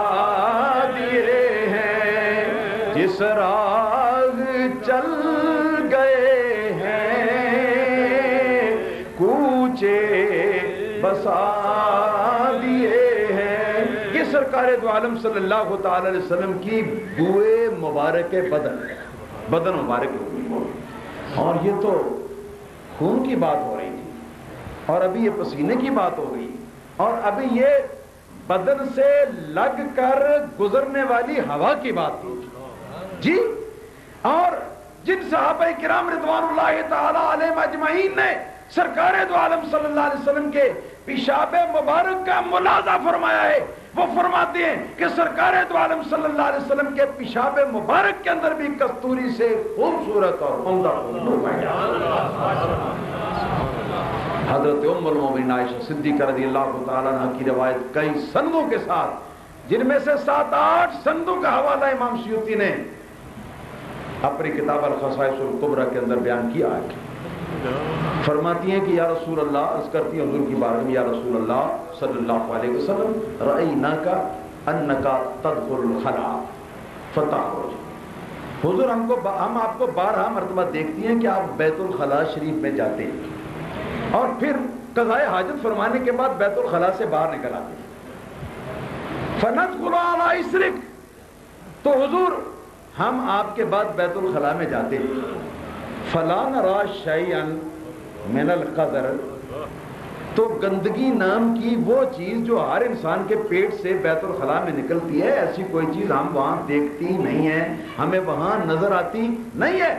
دیے ہیں، جس راہ چل گئے ہیں کوچے بسا دیے ہیں۔ یہ سرکار دو عالم صلی اللہ تعالی علیہ وسلم کی بوئے مبارک بدن مبارک ہوئی، اور یہ تو خون کی بات ہو رہی تھی، اور ابھی یہ پسینے کی بات ہو گئی، اور ابھی یہ بدن سے لگ کر گزرنے والی ہوا کی بات تھی جی۔ اور جن صحابہ کرام رضوان اللہ تعالی علیہم اجمعین نے سرکار دو عالم صلی اللہ علیہ وسلم کے پیشاب مبارک کا ملاحظہ فرمایا ہے، وہ فرماتے ہیں کہ سرکار دو عالم صلی اللہ علیہ وسلم کے پیشاب مبارک کے اندر بھی کستوری سے خوبصورت اور عمدہ خوشبو پایا۔ حضرت ام المومنین عائشہ صدیقہ رضی اللہ تعالیٰ عنہ کی روایت کئی سندوں کے ساتھ، جن میں سے 7-8 سندوں کا حوالہ امام سیوطی نے اپنی کتاب الخصائص الکبریٰ کے اندر بیان کیا ہے۔ فرماتی ہیں کہ یا رسول اللہ، عرض کرتی ہیں حضور کی بارگاہ میں، یا رسول اللہ صلی اللہ علیہ وسلم، رأیناک انک تدخل الخلاء فتخرج، حضور ہم آپ کو بارہا مرتبہ دیکھتی ہیں کہ آپ بیت الخلاء شریف میں جاتے ہیں اور پھر قضاء حاجت فرمانے کے بعد بیت الخلاء سے باہر نکل آتے ہیں، فندخل علی اسرک، تو حضور ہم آپ کے بعد بیت الخلاء میں جاتے ہیں، فلا نری شیئا من القذر، تو گندگی نام کی وہ چیز جو ہر انسان کے پیٹ سے بیت الخلاء میں نکلتی ہے، ایسی کوئی چیز ہم وہاں دیکھتی نہیں ہے، ہمیں وہاں نظر آتی نہیں ہے،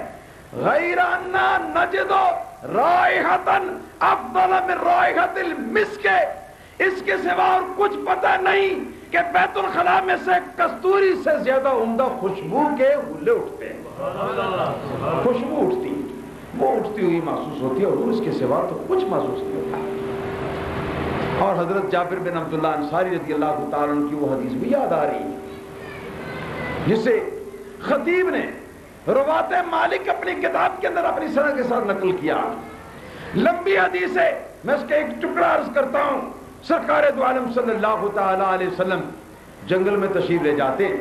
غیر انا نجد رائحۃ افضل من رائحۃ المسک، اس کے سوا اور کچھ پتہ نہیں کہ بیت الخلاء میں سے کستوری سے زیادہ عمدہ خوشبو کے حلے اٹھتے ہیں، خوشبو اٹھتی، وہ اٹھتی ہوئی محسوس ہوتی ہے، اور اس کے سوا تو کچھ محسوس نہیں ہوتا۔ اور حضرت جابر بن عبداللہ انصاری رضی اللہ تعالیٰ عنہ کی وہ حدیث بھی یاد آ رہی ہے جسے خطیب نے روات مالک اپنی کتاب کے اندر اپنی سند کے ساتھ نقل کیا، لمبی حدیث ہے، میں اس کا ایک ٹکڑا عرض کرتا ہوں۔ سرکار دو عالم صلی اللہ تعالی علیہ وسلم جنگل میں تشریف لے جاتے ہیں،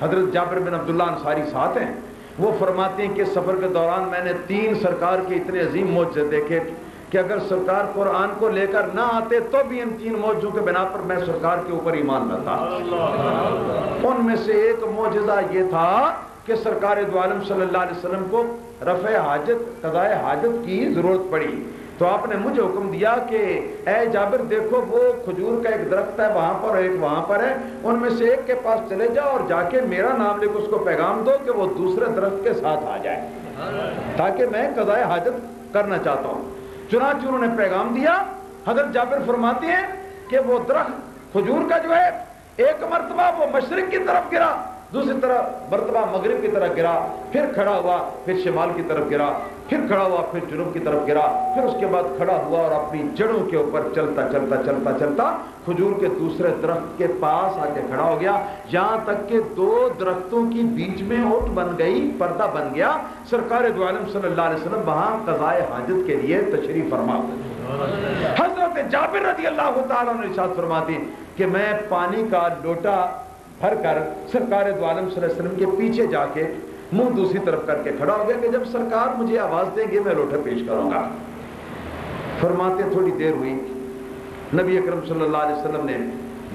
حضرت جابر بن عبداللہ انصاری ساتھ ہیں، وہ فرماتے ہیں کہ سفر کے دوران میں نے 3 سرکار کے اتنے عظیم معجزے دیکھے کہ اگر سرکار قرآن کو لے کر نہ آتے تو بھی ان 3 معجزوں کے بنا پر میں سرکار کے اوپر ایمان لاتا۔ ان میں سے ایک معجزہ یہ تھا کہ سرکار دو عالم صلی اللہ علیہ وسلم کو رفع حاجت، قضاء حاجت کی ضرورت پڑی، تو آپ نے مجھے حکم دیا کہ اے جابر دیکھو وہ کھجور کا ایک درخت ہے وہاں پر، ایک وہاں پر ہے، ان میں سے ایک کے پاس چلے جاؤ اور جا کے میرا نام لے کے اس کو پیغام دو کہ وہ دوسرے درخت کے ساتھ آ جائے تاکہ میں قضاء حاجت کرنا چاہتا ہوں۔ چنانچہ انہوں نے پیغام دیا۔ حضرت جابر فرماتے ہیں کہ وہ درخت کھجور کا جو ہے ایک مرتبہ وہ مشرق کی طرف گرا دوسری طرف مرتبہ مغرب کی طرف گرا، پھر کھڑا ہوا، پھر شمال کی طرف گرا، پھر کھڑا ہوا، پھر جنوب کی طرف گرا، پھر اس کے بعد کھڑا ہوا اور اپنی جڑوں کے اوپر چلتا چلتا چلتا چلتا کھجور کے دوسرے درخت کے پاس آ کے کھڑا ہو گیا، یہاں تک کہ دو درختوں کی بیچ میں اوٹ بن گئی، پردہ بن گیا۔ سرکار دو عالم صلی اللہ علیہ وسلم وہاں قضائے حاجت کے لیے تشریف فرما۔ حضرت جابر رضی اللہ تعالیٰ عنہ ارشاد فرماتے ہیں کہ میں پانی کا لوٹا بھر کر سرکار دو عالم صلی اللہ علیہ وسلم کے پیچھے جا کے منہ دوسری طرف کر کے کھڑا ہو گیا کہ جب سرکار مجھے آواز دیں گے میں لوٹا پیش کروں گا۔ فرماتے تھوڑی دیر ہوئی، نبی اکرم صلی اللہ علیہ وسلم نے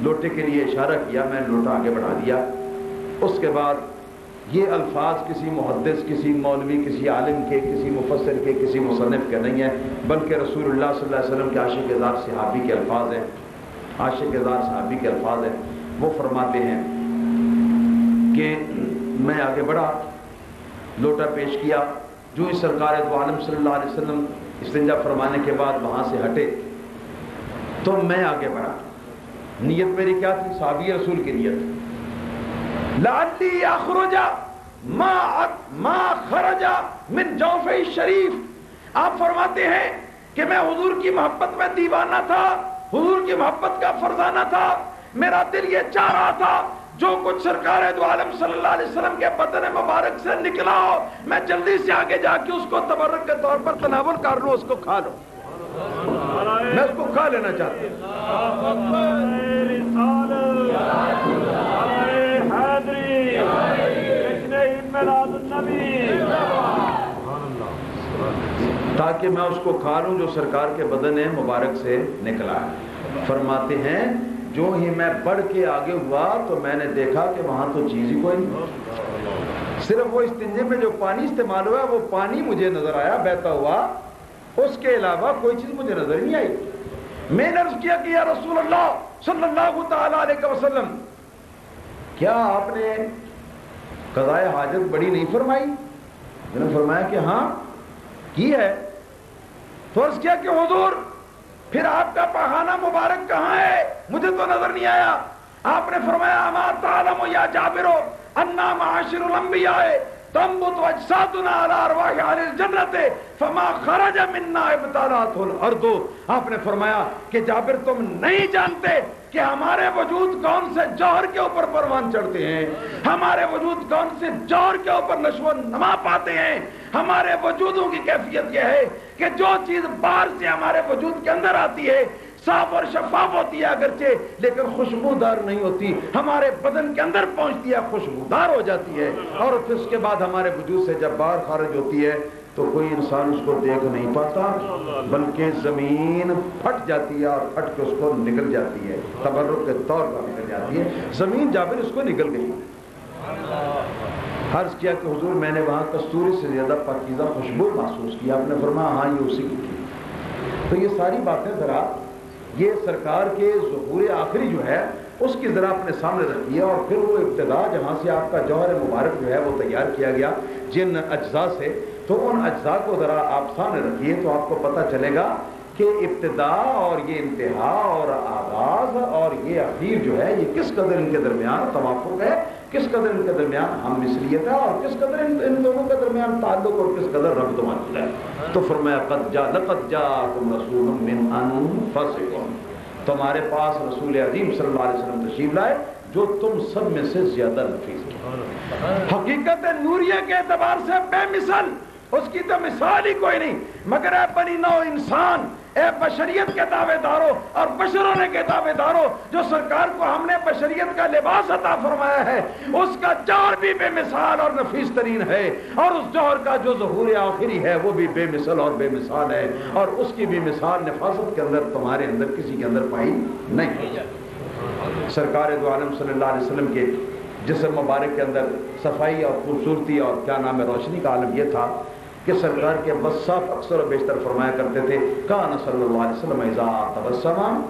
لوٹے کے لیے اشارہ کیا، میں لوٹا آگے بڑھا دیا۔ اس کے بعد یہ الفاظ کسی محدث، کسی مولوی، کسی عالم کے، کسی مفسر کے، کسی مصنف کے نہیں ہیں، بلکہ رسول اللہ صلی اللہ علیہ وسلم کے عاشق ازار صحابی کے الفاظ ہیں، عاشق ازار صحابی کے الفاظ ہیں۔ وہ فرماتے ہیں کہ میں آگے بڑھا، لوٹا پیش کیا، جو اس سرکار دو عالم صلی اللہ علیہ وسلم استنجا فرمانے کے بعد وہاں سے ہٹے تو میں آگے بڑھا۔ نیت میری کیا تھی؟ صحابی رسول کی نیت، لعلی اخرج ما خرج من جوف شریف۔ آپ فرماتے ہیں کہ میں حضور کی محبت میں دیوانہ تھا، حضور کی محبت کا فرزانہ تھا، میرا دل یہ چاہ رہا تھا جو کچھ سرکار دو عالم صلی اللہ علیہ وسلم کے بدن مبارک سے نکلا ہو میں جلدی سے آگے جا کے اس کو تبرک کے طور پر تناول کر لوں، اس کو کھا لوں، میں اس کو کھا لینا چاہتا ہوں۔ تاکہ میں اس کو کھا لوں جو سرکار کے بدن مبارک سے نکلا ہے۔ فرماتے ہیں جو ہی میں بڑھ کے آگے ہوا تو میں نے دیکھا کہ وہاں تو چیز ہی کوئی نہیں، صرف وہ استنجے میں جو پانی استعمال ہوا وہ پانی مجھے نظر آیا بہتا ہوا، اس کے علاوہ کوئی چیز مجھے نظر نہیں آئی۔ میں نے عرض کیا کہ یا رسول اللہ صلی اللہ تعالی علیہ وسلم، کیا آپ نے قضائے حاجت بڑی نہیں فرمائی؟ میں نے فرمایا کہ ہاں کی ہے۔ تو عرض کیا کہ حضور پھر آپ کا پاخانہ مبارک کہاں ہے؟ مجھے تو نظر نہیں آیا۔ آپ نے فرمایا اما تعلم یا جابر انا معاشر الانبیاء تنبت اجسادنا علی ارواح اہل الجنت فما خرج منا ابتلات الارض۔ آپ نے فرمایا کہ جابر تم نہیں جانتے کہ ہمارے وجود کون سے جوہر کے اوپر پروان چڑھتے ہیں، ہمارے وجود کون سے جوہر کے اوپر نشو و نما پاتے ہیں۔ ہمارے وجودوں کی کیفیت یہ ہے کہ جو چیز باہر سے ہمارے وجود کے اندر آتی ہے صاف اور شفاف ہوتی ہے اگرچہ، لیکن خوشبودار نہیں ہوتی، ہمارے بدن کے اندر پہنچتی ہے خوشبودار ہو جاتی ہے، اور پھر اس کے بعد ہمارے وجود سے جب باہر خارج ہوتی ہے تو کوئی انسان اس کو دیکھ نہیں پاتا، بلکہ زمین پھٹ جاتی ہے اور پھٹ کے اس کو نکل جاتی ہے، تبرک کے طور پر نکل جاتی ہے۔ زمین جابر اس کو نکل گئی۔ عرض کیا کہ حضور میں نے وہاں کستوری سے زیادہ پاکیزہ خوشبو محسوس کی۔ آپ نے فرمایا ہاں یہ اسی کی تھی۔ تو یہ ساری باتیں ذرا یہ سرکار کے ظہور آخری جو ہے اس کی ذرا اپنے سامنے رکھیے، اور پھر وہ ابتدا جہاں سے آپ کا جوہر مبارک جو ہے وہ تیار کیا گیا جن اجزاء سے، تو ان اجزاء کو ذرا آپ سامنے رکھیے تو آپ کو پتہ چلے گا کہ ابتدا اور یہ انتہا اور آغاز اور یہ اخیر جو ہے یہ کس قدر ان کے درمیان توافق ہے، کس قدر ان کے درمیان ہم مثلیت ہے، اور کس قدر ان دونوں کے درمیان تعلق اور کس قدر ربط و معلوم ہے۔ تو فرمایا لقد جاءکم رسول من انفسکم، تمہارے پاس رسول عظیم صلی اللہ علیہ وسلم تشریف لائے جو تم سب میں سے زیادہ نفیس ہے، حقیقت نوریہ کے اعتبار سے بے مثل، اس کی تو مثال ہی کوئی نہیں، مگر اے بنی نو انسان، اے بشریت کے دعوے داروں اور بشر ہونے کے دعوے داروں، جو سرکار کو ہم نے بشریت کا لباس عطا فرمایا ہے اس کا جوہر بھی بے مثال اور نفیس ترین ہے، اور اس جوہر کا جو ظہور آخری ہے وہ بھی بے مثل اور بے مثال ہے، اور اس کی بھی مثال نفاست کے اندر تمہارے اندر کسی کے اندر پائی نہیں۔ سرکار دو عالم صلی اللہ علیہ وسلم کے جسم مبارک کے اندر صفائی اور خوبصورتی اور کیا نام ہے روشنی کا عالم یہ تھا کہ سرکار کے وصف اکثر و بیشتر فرمایا کرتے تھے کان صلی اللہ علیہ وسلم اذا تبسم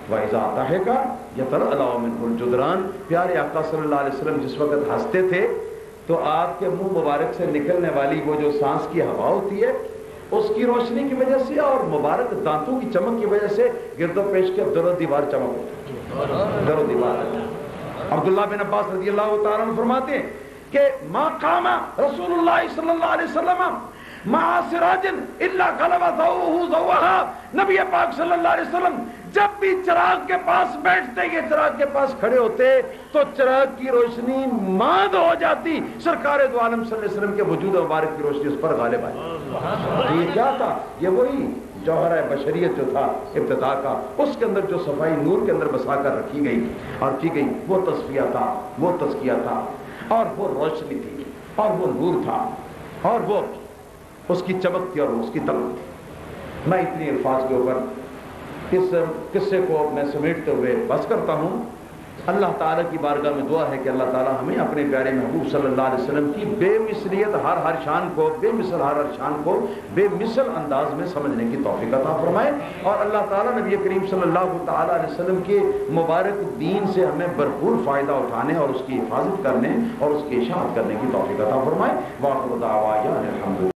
و اذا ضحک یتلألأ منہ الجدران۔ پیارے آقا صلی اللہ علیہ وسلم جس وقت ہنستے تھے تو آپ کے منہ مبارک سے نکلنے والی وہ جو سانس کی ہوا ہوتی ہے اس کی روشنی کی وجہ سے اور مبارک دانتوں کی چمک کی وجہ سے گرد و پیش کے در و دیوار چمک ہوتی ہے، در و دیوار عبداللہ بن عباس رضی اللہ تعالیٰ عنہ فرماتے ہیں کہ ما قام رسول اللہ صلی اللہ علیہ وسلم مع سراج الا غلب ضوءه ضوءها، نبی پاک صلی اللہ علیہ وسلم جب بھی چراغ کے پاس بیٹھتے، یہ چراغ کے پاس کھڑے ہوتے تو چراغ کی روشنی ماند ہو جاتی، سرکار دو عالم صلی اللہ علیہ وسلم کے وجود مبارک کی روشنی اس پر غالب آئی۔ یہ کیا تھا؟ یہ وہی جوہر بشریت جو تھا ابتدا کا، اس کے اندر جو صفائی نور کے اندر بسا کر رکھی گئی اور کی گئی، وہ تصفیہ تھا، وہ تزکیہ تھا، اور وہ روشنی تھی، اور وہ نور تھا، اور وہ اس کی چمک تھی اور اس کی تلک تھی۔ میں اتنی الفاظ کے اوپر اس قصے کو میں سمیٹتے ہوئے بس کرتا ہوں۔ اللہ تعالیٰ کی بارگاہ میں دعا ہے کہ اللہ تعالیٰ ہمیں اپنے پیارے محبوب صلی اللہ علیہ وسلم کی بے مثلیت ہر شان کو، بے مثل ہر شان کو بے مثل انداز میں سمجھنے کی توفیق عطا فرمائے، اور اللہ تعالیٰ نبی کریم صلی اللہ تعالیٰ علیہ وسلم کے مبارک دین سے ہمیں بھرپور فائدہ اٹھانے اور اس کی حفاظت کرنے اور اس کی اشاعت کرنے کی توفیق عطا فرمائے۔ وآخر دعوانا الحمد للہ۔